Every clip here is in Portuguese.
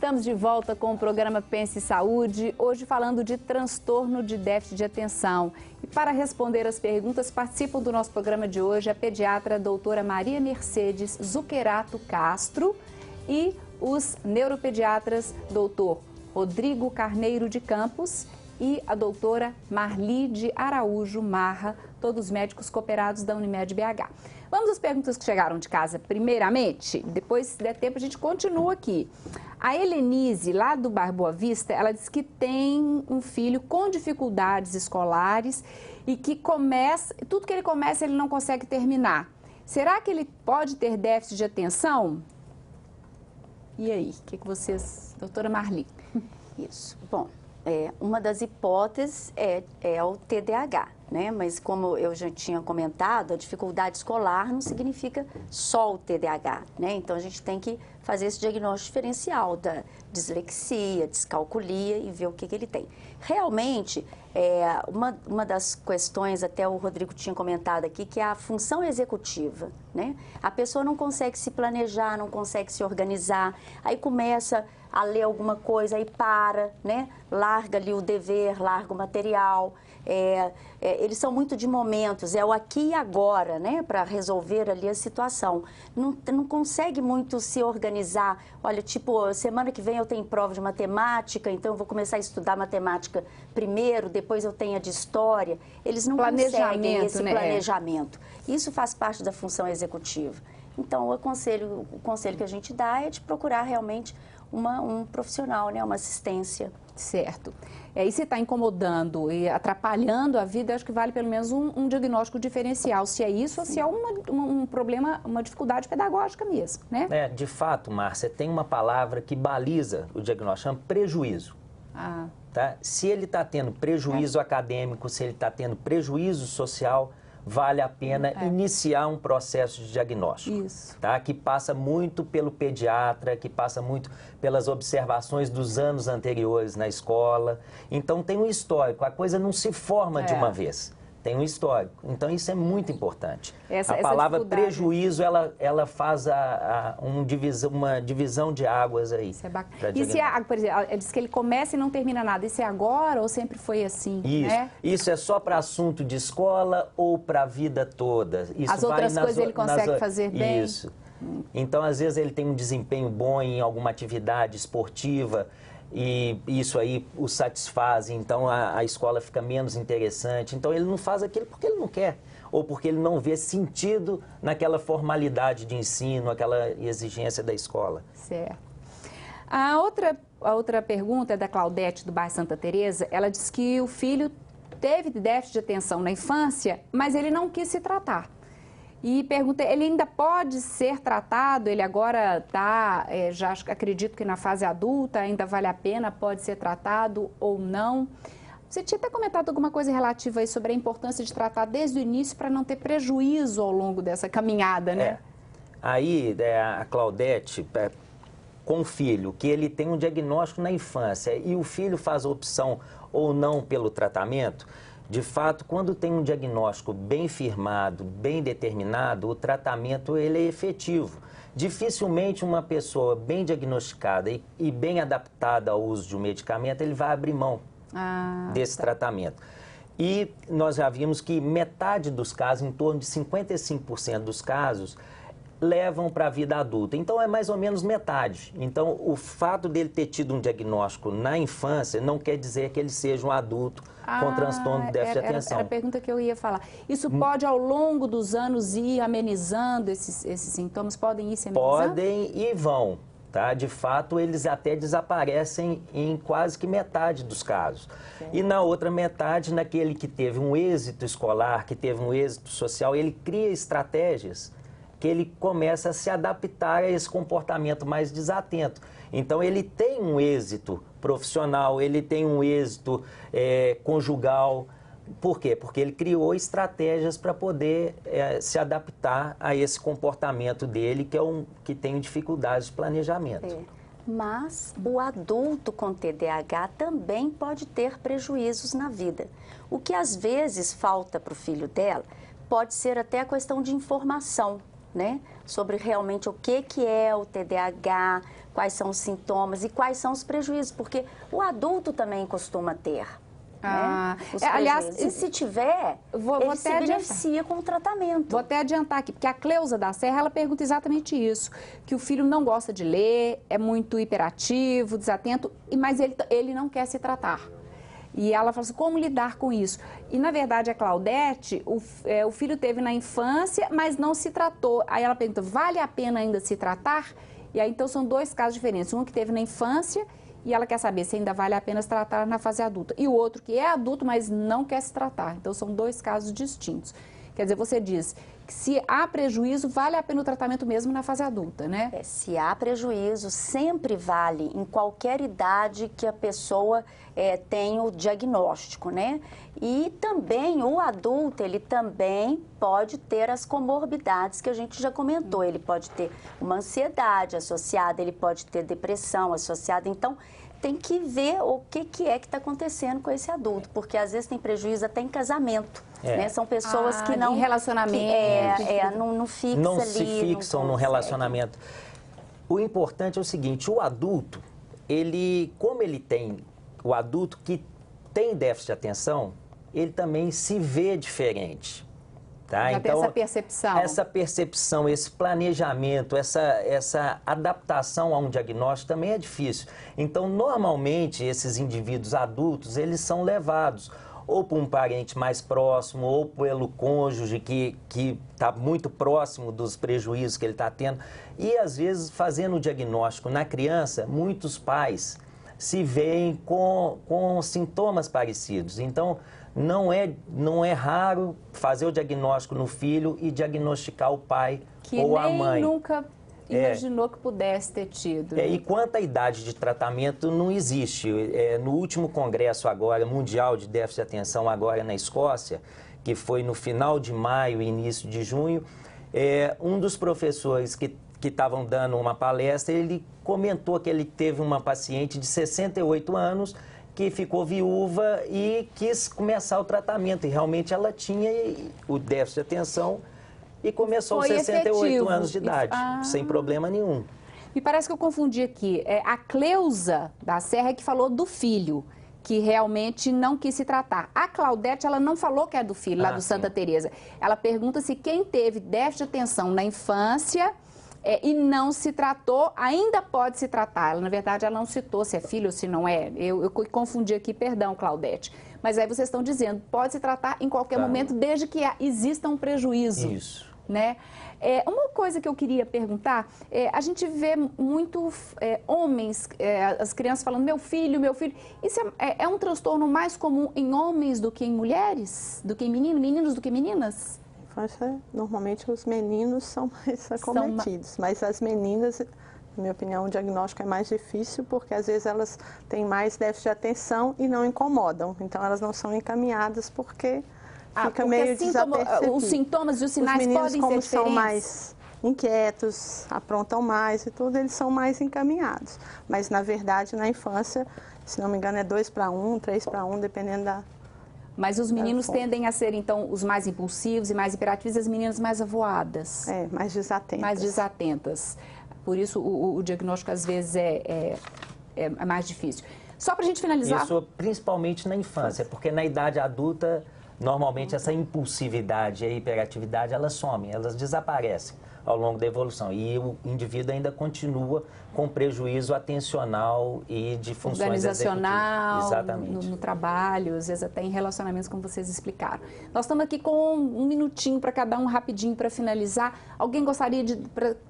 Estamos de volta com o programa Pense Saúde, hoje falando de transtorno de déficit de atenção. E para responder as perguntas, participam do nosso programa de hoje a pediatra doutora Maria Mercedes Zuquerato Castro e os neuropediatras doutor Rodrigo Carneiro de Campos e a doutora Marlide Araújo Marra, todos médicos cooperados da Unimed BH. Vamos às perguntas que chegaram de casa primeiramente, depois, se der tempo, a gente continua aqui. A Helenise, lá do bairro Boa Vista, ela diz que tem um filho com dificuldades escolares e que tudo que ele começa ele não consegue terminar. Será que ele pode ter déficit de atenção? E aí, o que vocês, doutora Marli? Isso. Bom, uma das hipóteses é o TDAH, né? Mas como eu já tinha comentado, a dificuldade escolar não significa só o TDAH, né? Então a gente tem que fazer esse diagnóstico diferencial da dislexia, descalculia e ver o que ele tem. Realmente, uma das questões, até o Rodrigo tinha comentado aqui, que é a função executiva, né? A pessoa não consegue se planejar, não consegue se organizar, aí começa a ler alguma coisa, aí para, né? Larga ali o dever, larga o material. Eles são muito de momentos, é o aqui e agora, né? Para resolver ali a situação. Não consegue muito se organizar. Olha, tipo, semana que vem eu tenho prova de matemática, então eu vou começar a estudar matemática primeiro, depois eu tenho a de história. Eles não conseguem esse planejamento. Isso faz parte da função executiva. Então, o conselho que a gente dá é de procurar realmente um profissional, né? Uma assistência. Certo. E se está incomodando e atrapalhando a vida, acho que vale pelo menos um diagnóstico diferencial, se é isso ou se é um problema, uma dificuldade pedagógica mesmo, né? De fato, Márcia, tem uma palavra que baliza o diagnóstico, chama prejuízo. Tá? Se ele está tendo prejuízo acadêmico, se ele está tendo prejuízo social, vale a pena iniciar um processo de diagnóstico. Isso. Tá? Que passa muito pelo pediatra, que passa muito pelas observações dos anos anteriores na escola. Então tem um histórico, a coisa não se forma de uma vez. Tem um histórico. Então isso é muito importante. A palavra prejuízo, ela faz uma divisão de águas aí. Isso é bacana. E se, por exemplo, ela diz que ele começa e não termina nada, isso é agora ou sempre foi assim? Isso, né? Isso é só para assunto de escola ou para a vida toda? Isso As outras coisas ele consegue fazer bem? Isso. Então, às vezes, ele tem um desempenho bom em alguma atividade esportiva, e isso aí o satisfaz, então a escola fica menos interessante. Então ele não faz aquilo porque ele não quer, ou porque ele não vê sentido naquela formalidade de ensino, aquela exigência da escola. Certo. A outra pergunta é da Claudete, do bairro Santa Teresa. Ela diz que o filho teve déficit de atenção na infância, mas ele não quis se tratar. E pergunta, ele ainda pode ser tratado? Ele agora está, já acredito que na fase adulta, ainda vale a pena, pode ser tratado ou não? Você tinha até comentado alguma coisa relativa aí sobre a importância de tratar desde o início para não ter prejuízo ao longo dessa caminhada, né? Aí, a Claudete, com o filho, que ele tem um diagnóstico na infância e o filho faz opção ou não pelo tratamento, de fato, quando tem um diagnóstico bem firmado, bem determinado, o tratamento ele é efetivo. Dificilmente uma pessoa bem diagnosticada e bem adaptada ao uso de um medicamento, ele vai abrir mão desse tratamento. E nós já vimos que metade dos casos, em torno de 55% dos casos, levam para a vida adulta. Então, é mais ou menos metade. Então, o fato dele ter tido um diagnóstico na infância não quer dizer que ele seja um adulto com transtorno de déficit de atenção. Era a pergunta que eu ia falar. Isso pode, ao longo dos anos, ir amenizando esses sintomas? Podem ir se amenizando? Podem e vão. Tá? De fato, eles até desaparecem em quase que metade dos casos. Certo. E na outra metade, naquele que teve um êxito escolar, que teve um êxito social, ele cria estratégias que ele começa a se adaptar a esse comportamento mais desatento. Então, ele tem um êxito profissional, ele tem um êxito conjugal. Por quê? Porque ele criou estratégias para poder se adaptar a esse comportamento dele, que tem dificuldades de planejamento. Mas o adulto com TDAH também pode ter prejuízos na vida. O que às vezes falta para o filho dela pode ser até a questão de informação. né? Sobre realmente o que é o TDAH, quais são os sintomas e quais são os prejuízos, porque o adulto também costuma ter. Né? Aliás, e se tiver, ele se beneficia com o tratamento. Vou até adiantar aqui, porque a Cleusa da Serra, ela pergunta exatamente isso, que o filho não gosta de ler, é muito hiperativo, desatento, mas ele não quer se tratar. E ela fala assim, como lidar com isso? E, na verdade, a Claudete, o filho teve na infância, mas não se tratou. Aí ela pergunta, vale a pena ainda se tratar? E aí, então, são dois casos diferentes. Um que teve na infância e ela quer saber se ainda vale a pena se tratar na fase adulta. E o outro que é adulto, mas não quer se tratar. Então, são dois casos distintos. Quer dizer, você diz que se há prejuízo, vale a pena o tratamento mesmo na fase adulta, né? Se há prejuízo, sempre vale, em qualquer idade que a pessoa tem o diagnóstico, né? E também o adulto, ele também pode ter as comorbidades que a gente já comentou. Ele pode ter uma ansiedade associada, ele pode ter depressão associada. Então, tem que ver o que está acontecendo com esse adulto, porque às vezes tem prejuízo até em casamento. Né? São pessoas que não... Em relacionamento. Não fixam ali. Não se fixam no relacionamento. O importante é o seguinte, o adulto, o adulto que tem déficit de atenção, ele também se vê diferente. Tá? Já então, tem essa percepção. Essa percepção, esse planejamento, essa adaptação a um diagnóstico também é difícil. Então, normalmente, esses indivíduos adultos, eles são levados ou por um parente mais próximo, ou pelo cônjuge que está muito próximo dos prejuízos que ele está tendo. E, às vezes, fazendo o diagnóstico na criança, muitos pais se veem com sintomas parecidos. Então, não é raro fazer o diagnóstico no filho e diagnosticar o pai ou a mãe. Que nem nunca imaginou que pudesse ter tido. E quanto à idade de tratamento, não existe. No último congresso agora, mundial de déficit de atenção, agora na Escócia, que foi no final de maio e início de junho, um dos professores que estavam dando uma palestra, ele comentou que ele teve uma paciente de 68 anos que ficou viúva e quis começar o tratamento. E realmente ela tinha o déficit de atenção e começou aos 68 anos de idade, sem problema nenhum. Me parece que eu confundi aqui. A Cleusa da Serra que falou do filho, que realmente não quis se tratar. A Claudete, ela não falou que é do filho, lá do Santa Teresa. Ela pergunta se quem teve déficit de atenção na infância e não se tratou, ainda pode se tratar. Ela, na verdade, ela não citou se é filho ou se não é. Eu confundi aqui, perdão, Claudete. Mas aí vocês estão dizendo, pode se tratar em qualquer momento, desde que exista um prejuízo. Isso. Né? Uma coisa que eu queria perguntar, a gente vê muito homens, as crianças falando, meu filho, isso é um transtorno mais comum em homens do que em mulheres? Do que em meninos do que meninas? Normalmente os meninos são mais acometidos, mas as meninas, na minha opinião, o diagnóstico é mais difícil porque às vezes elas têm mais déficit de atenção e não incomodam, então elas não são encaminhadas porque fica meio desapercebido. Os sintomas e os sinais podem ser diferentes. Os meninos, como são mais inquietos, aprontam mais e tudo, eles são mais encaminhados. Mas, na verdade, na infância, se não me engano, é 2:1, 3:1, dependendo da... Mas os meninos tendem a ser, então, os mais impulsivos e mais hiperativos, e as meninas mais avoadas. Mais desatentas. Mais desatentas. Por isso, o diagnóstico, às vezes, é mais difícil. Só para a gente finalizar... Isso principalmente na infância, porque na idade adulta, normalmente, essa impulsividade e a hiperatividade, elas somem, elas desaparecem ao longo da evolução. E o indivíduo ainda continua com prejuízo atencional e de funções organizacional, exatamente. No trabalho, às vezes até em relacionamentos, como vocês explicaram. Nós estamos aqui com um minutinho para cada um, rapidinho, para finalizar. Alguém gostaria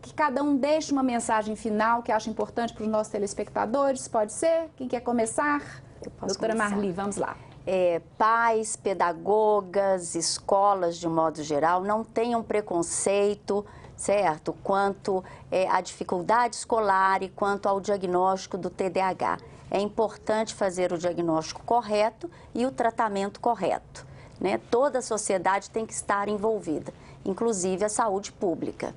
que cada um deixe uma mensagem final que acha importante para os nossos telespectadores? Pode ser? Quem quer começar? Doutora Marli, vamos lá. Pais, pedagogas, escolas de modo geral, não tenham preconceito, certo? Quanto à dificuldade escolar e quanto ao diagnóstico do TDAH. É importante fazer o diagnóstico correto e o tratamento correto, né? Toda a sociedade tem que estar envolvida, inclusive a saúde pública.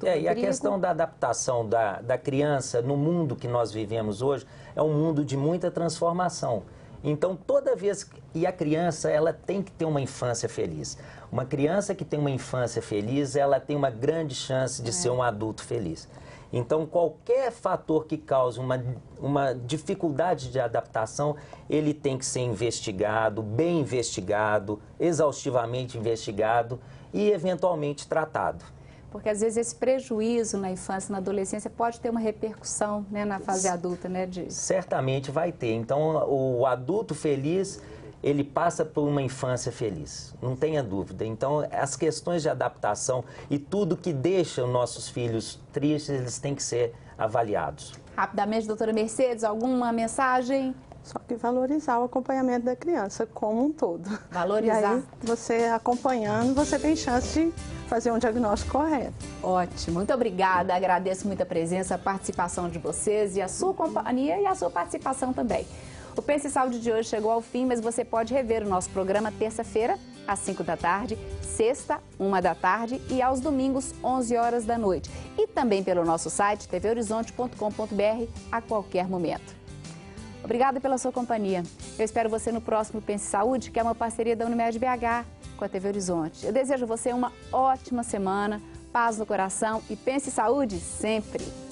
E a questão da adaptação da criança no mundo que nós vivemos hoje é um mundo de muita transformação. Então, toda vez... E a criança, ela tem que ter uma infância feliz. Uma criança que tem uma infância feliz, ela tem uma grande chance de ser um adulto feliz. Então, qualquer fator que cause uma dificuldade de adaptação, ele tem que ser investigado, bem investigado, exaustivamente investigado e, eventualmente, tratado. Porque, às vezes, esse prejuízo na infância, na adolescência, pode ter uma repercussão, né, na fase adulta, né? Certamente vai ter. Então, o adulto feliz, ele passa por uma infância feliz, não tenha dúvida. Então, as questões de adaptação e tudo que deixa os nossos filhos tristes, eles têm que ser avaliados. Rapidamente, doutora Mercedes, alguma mensagem? Só que valorizar o acompanhamento da criança como um todo. Valorizar. E aí, você acompanhando, você tem chance de fazer um diagnóstico correto. Ótimo, muito obrigada, agradeço muito a presença, a participação de vocês e a sua companhia e a sua participação também. O Pense Saúde de hoje chegou ao fim, mas você pode rever o nosso programa terça-feira, às 5 da tarde, sexta, 1 da tarde e aos domingos, 11 horas da noite. E também pelo nosso site, tvhorizonte.com.br, a qualquer momento. Obrigada pela sua companhia. Eu espero você no próximo Pense Saúde, que é uma parceria da Unimed BH com a TV Horizonte. Eu desejo a você uma ótima semana, paz no coração e pense saúde sempre!